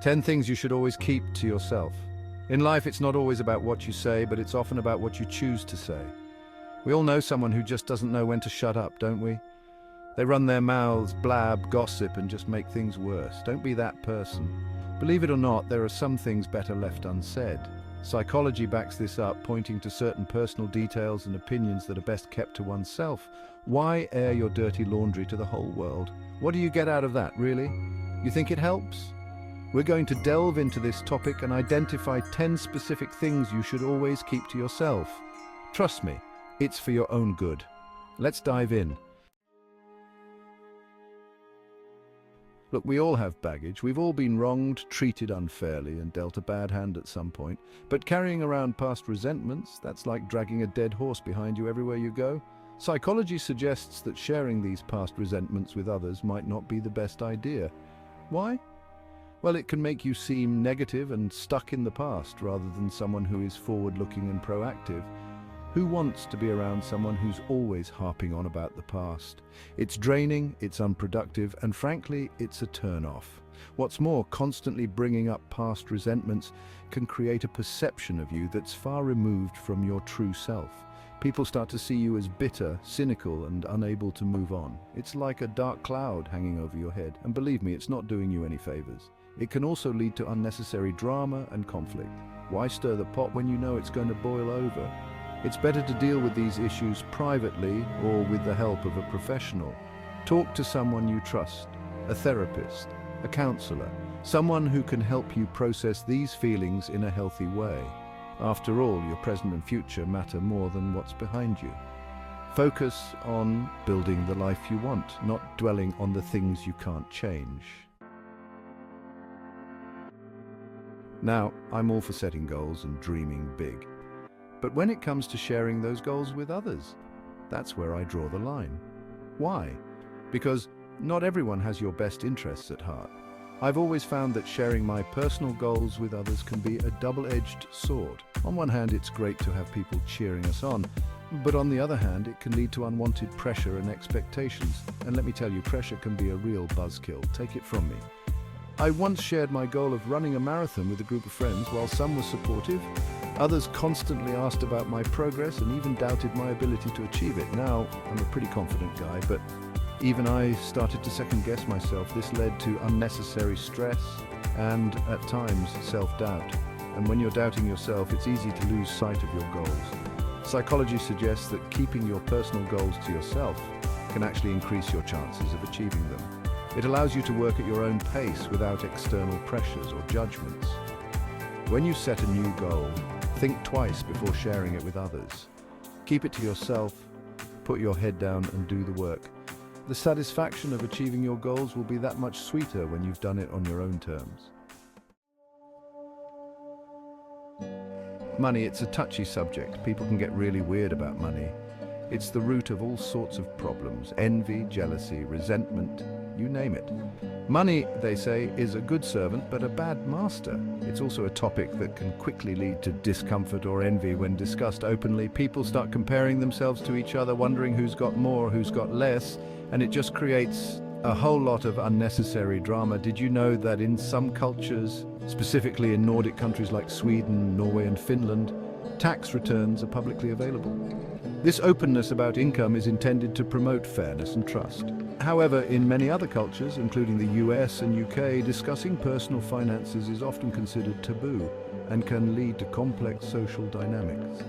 10 things you should always keep to yourself. In life, it's not always about what you say, but it's often about what you choose to say. We all know someone who just doesn't know when to shut up, don't we? They run their mouths, blab, gossip, and just make things worse. Don't be that person. Believe it or not, there are some things better left unsaid. Psychology backs this up, pointing to certain personal details and opinions that are best kept to oneself. Why air your dirty laundry to the whole world? What do you get out of that, really? You think it helps? We're going to delve into this topic and identify 10 specific things you should always keep to yourself. Trust me, it's for your own good. Let's dive in. Look, we all have baggage. We've all been wronged, treated unfairly, and dealt a bad hand at some point. But carrying around past resentments, that's like dragging a dead horse behind you everywhere you go. Psychology suggests that sharing these past resentments with others might not be the best idea. Why? Well, it can make you seem negative and stuck in the past rather than someone who is forward-looking and proactive. Who wants to be around someone who's always harping on about the past? It's draining, it's unproductive, and frankly, it's a turn-off. What's more, constantly bringing up past resentments can create a perception of you that's far removed from your true self. People start to see you as bitter, cynical, and unable to move on. It's like a dark cloud hanging over your head, and believe me, it's not doing you any favors. It can also lead to unnecessary drama and conflict. Why stir the pot when you know it's going to boil over? It's better to deal with these issues privately or with the help of a professional. Talk to someone you trust, a therapist, a counselor, someone who can help you process these feelings in a healthy way. After all, your present and future matter more than what's behind you. Focus on building the life you want, not dwelling on the things you can't change. Now, I'm all for setting goals and dreaming big. But when it comes to sharing those goals with others, that's where I draw the line. Why? Because not everyone has your best interests at heart. I've always found that sharing my personal goals with others can be a double-edged sword. On one hand, it's great to have people cheering us on, but on the other hand, it can lead to unwanted pressure and expectations. And let me tell you, pressure can be a real buzzkill. Take it from me. I once shared my goal of running a marathon with a group of friends. While some were supportive, others constantly asked about my progress and even doubted my ability to achieve it. Now, I'm a pretty confident guy, but even I started to second-guess myself. This led to unnecessary stress and, at times, self-doubt. And when you're doubting yourself, it's easy to lose sight of your goals. Psychology suggests that keeping your personal goals to yourself can actually increase your chances of achieving them. It allows you to work at your own pace without external pressures or judgments. When you set a new goal, think twice before sharing it with others. Keep it to yourself, put your head down and do the work. The satisfaction of achieving your goals will be that much sweeter when you've done it on your own terms. Money, it's a touchy subject. People can get really weird about money. It's the root of all sorts of problems: envy, jealousy, resentment, you name it. Money, they say, is a good servant but a bad master. It's also a topic that can quickly lead to discomfort or envy when discussed openly. People start comparing themselves to each other, wondering who's got more, who's got less, and it just creates a whole lot of unnecessary drama. Did you know that in some cultures, specifically in Nordic countries like Sweden, Norway and Finland, tax returns are publicly available? This openness about income is intended to promote fairness and trust. However, in many other cultures, including the US and UK, discussing personal finances is often considered taboo and can lead to complex social dynamics.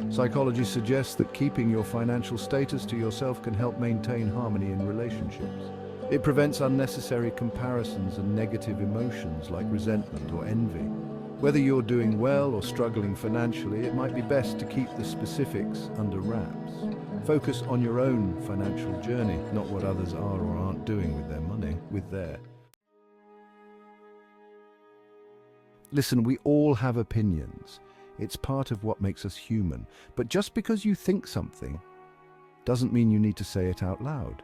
Psychology suggests that keeping your financial status to yourself can help maintain harmony in relationships. It prevents unnecessary comparisons and negative emotions like resentment or envy. Whether you're doing well or struggling financially, it might be best to keep the specifics under wraps. Focus on your own financial journey, not what others are or aren't doing with their money, with their. Listen, we all have opinions. It's part of what makes us human. But just because you think something doesn't mean you need to say it out loud.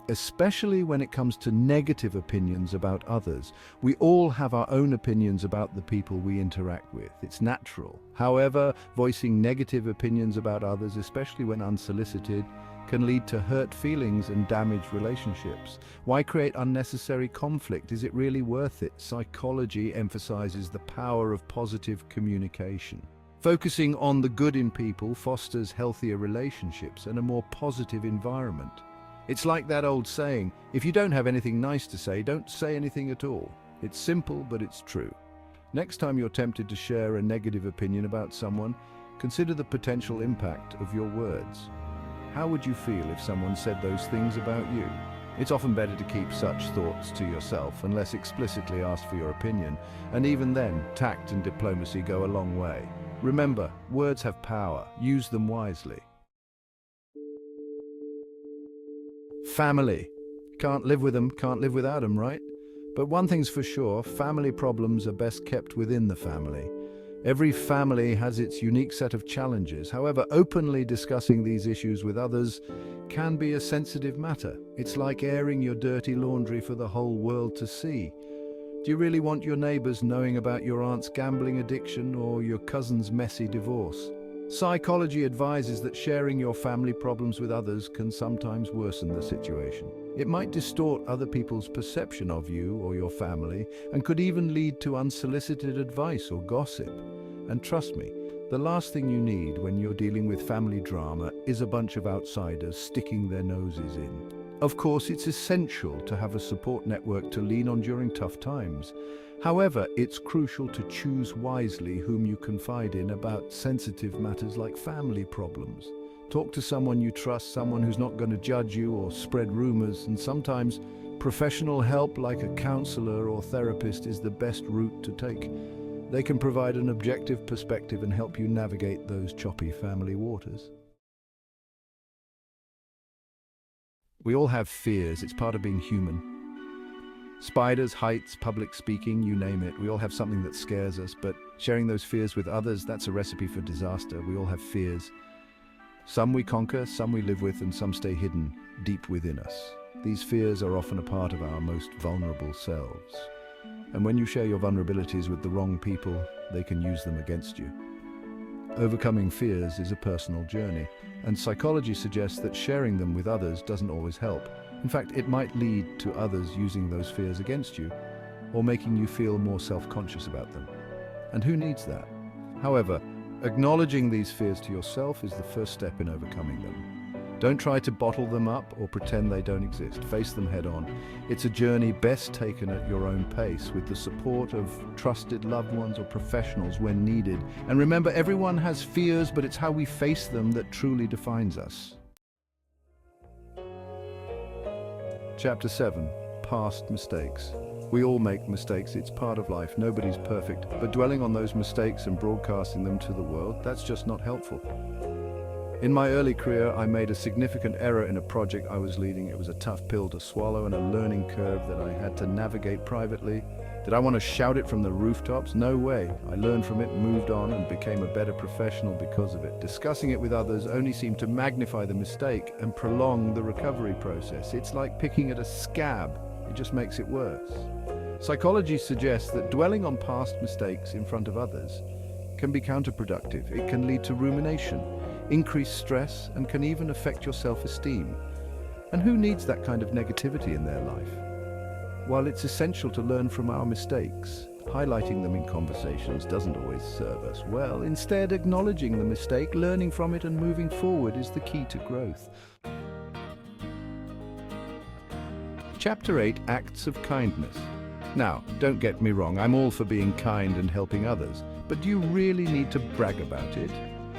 Especially when it comes to negative opinions about others. We all have our own opinions about the people we interact with. It's natural. However, voicing negative opinions about others, especially when unsolicited, can lead to hurt feelings and damaged relationships. Why create unnecessary conflict? Is it really worth it? Psychology emphasizes the power of positive communication. Focusing on the good in people fosters healthier relationships and a more positive environment. It's like that old saying, if you don't have anything nice to say, don't say anything at all. It's simple, but it's true. Next time you're tempted to share a negative opinion about someone, consider the potential impact of your words. How would you feel if someone said those things about you? It's often better to keep such thoughts to yourself unless explicitly asked for your opinion, and even then, tact and diplomacy go a long way. Remember, words have power. Use them wisely. Family. Can't live with them, can't live without them, right? But one thing's for sure, family problems are best kept within the family. Every family has its unique set of challenges. However, openly discussing these issues with others can be a sensitive matter. It's like airing your dirty laundry for the whole world to see. Do you really want your neighbors knowing about your aunt's gambling addiction or your cousin's messy divorce? Psychology advises that sharing your family problems with others can sometimes worsen the situation. It might distort other people's perception of you or your family and could even lead to unsolicited advice or gossip. And trust me, the last thing you need when you're dealing with family drama is a bunch of outsiders sticking their noses in. Of course, it's essential to have a support network to lean on during tough times. However, it's crucial to choose wisely whom you confide in about sensitive matters like family problems. Talk to someone you trust, someone who's not going to judge you or spread rumors, and sometimes professional help like a counselor or therapist is the best route to take. They can provide an objective perspective and help you navigate those choppy family waters. We all have fears. It's part of being human. Spiders, heights, public speaking, you name it. We all have something that scares us, but sharing those fears with others, that's a recipe for disaster. We all have fears. Some we conquer, some we live with, and some stay hidden deep within us. These fears are often a part of our most vulnerable selves. And when you share your vulnerabilities with the wrong people, they can use them against you. Overcoming fears is a personal journey, and psychology suggests that sharing them with others doesn't always help. In fact, it might lead to others using those fears against you, or making you feel more self-conscious about them. And who needs that? However, acknowledging these fears to yourself is the first step in overcoming them. Don't try to bottle them up or pretend they don't exist. Face them head on. It's a journey best taken at your own pace, with the support of trusted loved ones or professionals when needed. And remember, everyone has fears, but it's how we face them that truly defines us. Chapter 7. Past mistakes. We all make mistakes, it's part of life, nobody's perfect, but dwelling on those mistakes and broadcasting them to the world, that's just not helpful. In my early career, I made a significant error in a project I was leading. It was a tough pill to swallow and a learning curve that I had to navigate privately. Did I want to shout it from the rooftops? No way. I learned from it, moved on, and became a better professional because of it. Discussing it with others only seemed to magnify the mistake and prolong the recovery process. It's like picking at a scab. It just makes it worse. Psychology suggests that dwelling on past mistakes in front of others can be counterproductive. It can lead to rumination, increase stress, and can even affect your self-esteem. And who needs that kind of negativity in their life? While it's essential to learn from our mistakes, highlighting them in conversations doesn't always serve us well. Instead, acknowledging the mistake, learning from it, and moving forward is the key to growth. Chapter 8. Acts of Kindness. Now, don't get me wrong, I'm all for being kind and helping others, but do you really need to brag about it?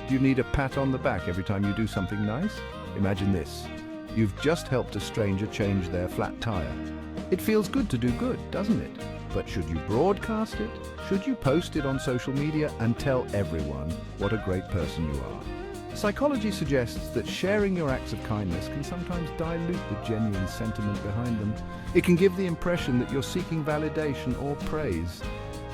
Do you need a pat on the back every time you do something nice? Imagine this. You've just helped a stranger change their flat tire. It feels good to do good, doesn't it? But should you broadcast it? Should you post it on social media and tell everyone what a great person you are? Psychology suggests that sharing your acts of kindness can sometimes dilute the genuine sentiment behind them. It can give the impression that you're seeking validation or praise,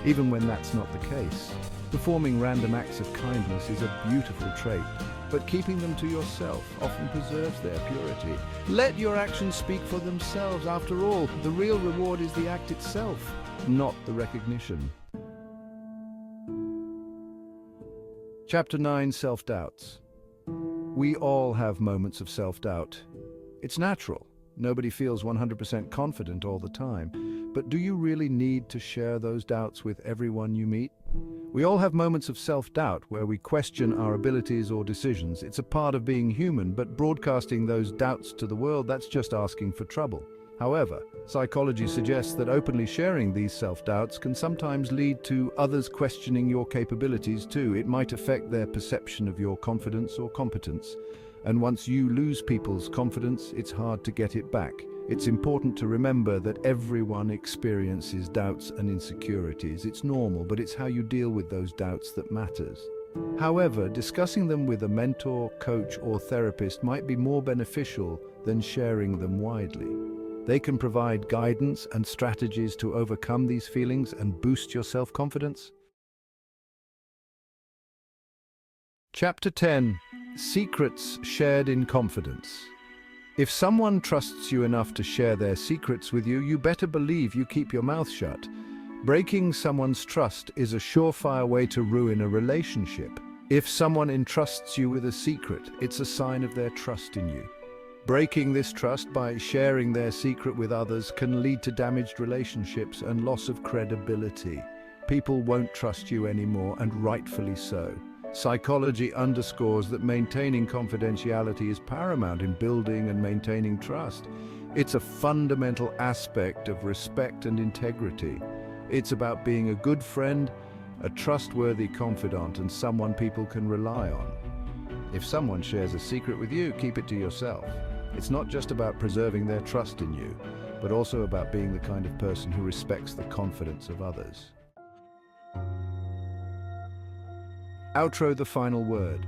even when that's not the case. Performing random acts of kindness is a beautiful trait, but keeping them to yourself often preserves their purity. Let your actions speak for themselves. After all, the real reward is the act itself, not the recognition. Chapter 9. Self-doubts. We all have moments of self-doubt. It's natural. Nobody feels 100% confident all the time. But do you really need to share those doubts with everyone you meet? We all have moments of self-doubt where we question our abilities or decisions. It's a part of being human, but broadcasting those doubts to the world, that's just asking for trouble. However, psychology suggests that openly sharing these self-doubts can sometimes lead to others questioning your capabilities too. It might affect their perception of your confidence or competence. And once you lose people's confidence, it's hard to get it back. It's important to remember that everyone experiences doubts and insecurities. It's normal, but it's how you deal with those doubts that matters. However, discussing them with a mentor, coach, or therapist might be more beneficial than sharing them widely. They can provide guidance and strategies to overcome these feelings and boost your self-confidence. Chapter 10. Secrets shared in confidence. If someone trusts you enough to share their secrets with you, you better believe you keep your mouth shut. Breaking someone's trust is a surefire way to ruin a relationship. If someone entrusts you with a secret, it's a sign of their trust in you. Breaking this trust by sharing their secret with others can lead to damaged relationships and loss of credibility. People won't trust you anymore, and rightfully so. Psychology underscores that maintaining confidentiality is paramount in building and maintaining trust. It's a fundamental aspect of respect and integrity. It's about being a good friend, a trustworthy confidant, and someone people can rely on. If someone shares a secret with you, keep it to yourself. It's not just about preserving their trust in you, but also about being the kind of person who respects the confidence of others. Outro: the final word.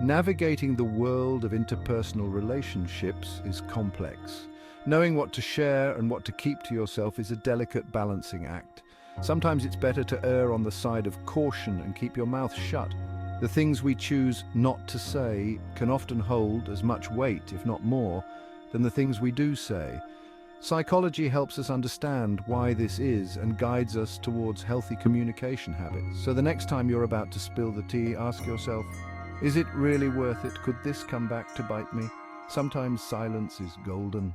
Navigating the world of interpersonal relationships is complex. Knowing what to share and what to keep to yourself is a delicate balancing act. Sometimes it's better to err on the side of caution and keep your mouth shut. The things we choose not to say can often hold as much weight, if not more, than the things we do say. Psychology helps us understand why this is and guides us towards healthy communication habits. So the next time you're about to spill the tea, ask yourself, is it really worth it? Could this come back to bite me? Sometimes silence is golden.